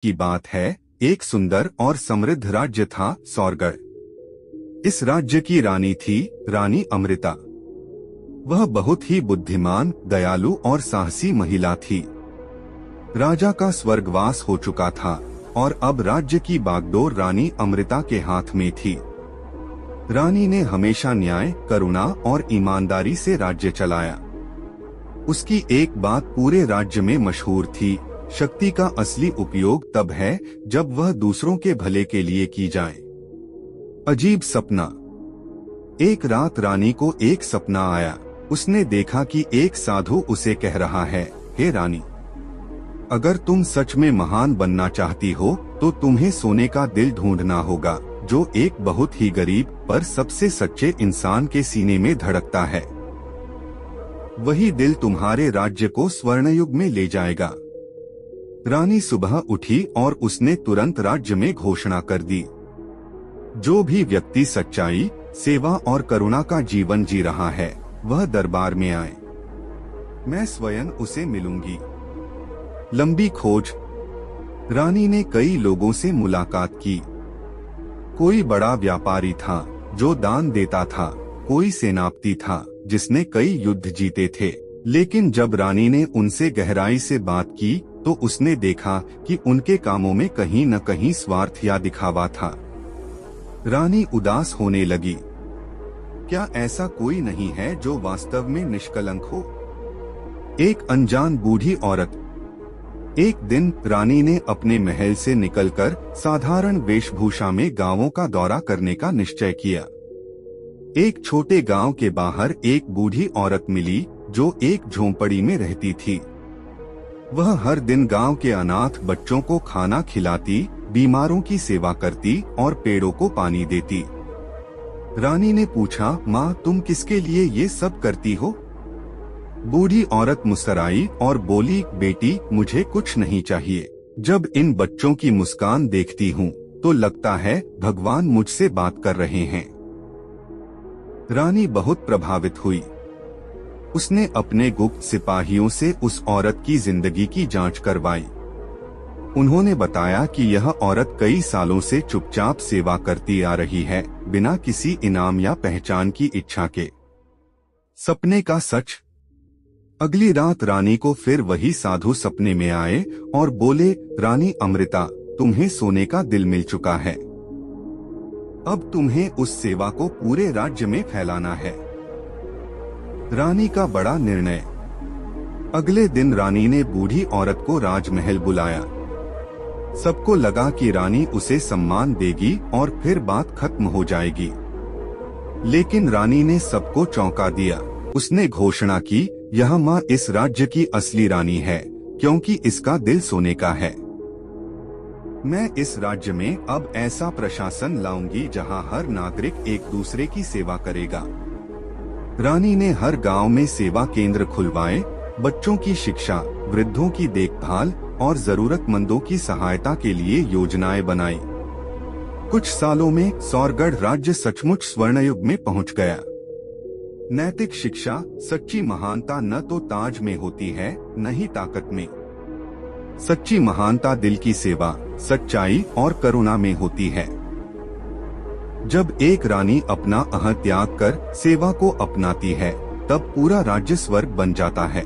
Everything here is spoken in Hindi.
की बात है, एक सुंदर और समृद्ध राज्य था सौरगढ़। इस राज्य की रानी थी रानी अमृता। वह बहुत ही बुद्धिमान, दयालु और साहसी महिला थी। राजा का स्वर्गवास हो चुका था और अब राज्य की बागडोर रानी अमृता के हाथ में थी। रानी ने हमेशा न्याय, करुणा और ईमानदारी से राज्य चलाया। उसकी एक बात पूरे राज्य में मशहूर थी, शक्ति का असली उपयोग तब है जब वह दूसरों के भले के लिए की जाए। अजीब सपना। एक रात रानी को एक सपना आया। उसने देखा कि एक साधु उसे कह रहा है, हे रानी, अगर तुम सच में महान बनना चाहती हो तो तुम्हें सोने का दिल ढूंढना होगा जो एक बहुत ही गरीब पर सबसे सच्चे इंसान के सीने में धड़कता है। वही दिल तुम्हारे राज्य को स्वर्णयुग में ले जाएगा। रानी सुबह उठी और उसने तुरंत राज्य में घोषणा कर दी, जो भी व्यक्ति सच्चाई, सेवा और करुणा का जीवन जी रहा है वह दरबार में आए, मैं स्वयं उसे मिलूंगी। लंबी खोज। रानी ने कई लोगों से मुलाकात की। कोई बड़ा व्यापारी था जो दान देता था, कोई सेनापति था जिसने कई युद्ध जीते थे। लेकिन जब रानी ने उनसे गहराई से बात की तो उसने देखा कि उनके कामों में कहीं न कहीं स्वार्थ या दिखावा था। रानी उदास होने लगी। क्या ऐसा कोई नहीं है जो वास्तव में निष्कलंक हो? एक अनजान बूढ़ी औरत। एक दिन रानी ने अपने महल से निकलकर साधारण वेशभूषा में गांवों का दौरा करने का निश्चय किया। एक छोटे गांव के बाहर एक बूढ़ी औरत मिली जो एक झोंपड़ी में रहती थी। वह हर दिन गांव के अनाथ बच्चों को खाना खिलाती, बीमारों की सेवा करती और पेड़ों को पानी देती। रानी ने पूछा, माँ, तुम किसके लिए ये सब करती हो? बूढ़ी औरत मुस्कुराई और बोली, बेटी, मुझे कुछ नहीं चाहिए। जब इन बच्चों की मुस्कान देखती हूँ तो लगता है भगवान मुझसे बात कर रहे हैं। रानी बहुत प्रभावित हुई। उसने अपने गुप्त सिपाहियों से उस औरत की जिंदगी की जांच करवाई। उन्होंने बताया कि यह औरत कई सालों से चुपचाप सेवा करती आ रही है, बिना किसी इनाम या पहचान की इच्छा के। सपने का सच। अगली रात रानी को फिर वही साधु सपने में आए और बोले, रानी अमृता, तुम्हें सोने का दिल मिल चुका है। अब तुम्हें उस सेवा को पूरे राज्य में फैलाना है। रानी का बड़ा निर्णय। अगले दिन रानी ने बूढ़ी औरत को राजमहल बुलाया। सबको लगा कि रानी उसे सम्मान देगी और फिर बात खत्म हो जाएगी। लेकिन रानी ने सबको चौंका दिया। उसने घोषणा की, यह माँ इस राज्य की असली रानी है, क्योंकि इसका दिल सोने का है। मैं इस राज्य में अब ऐसा प्रशासन लाऊंगी जहाँ हर नागरिक एक दूसरे की सेवा करेगा। रानी ने हर गांव में सेवा केंद्र खुलवाए, बच्चों की शिक्षा, वृद्धों की देखभाल और जरूरतमंदों की सहायता के लिए योजनाएं बनाई। कुछ सालों में सौरगढ़ राज्य सचमुच स्वर्णयुग में पहुंच गया। नैतिक शिक्षा। सच्ची महानता न तो ताज में होती है, न ही ताकत में। सच्ची महानता दिल की सेवा, सच्चाई और करुणा में होती है। जब एक रानी अपना अहं त्याग कर सेवा को अपनाती है, तब पूरा राज्य स्वर्ग बन जाता है।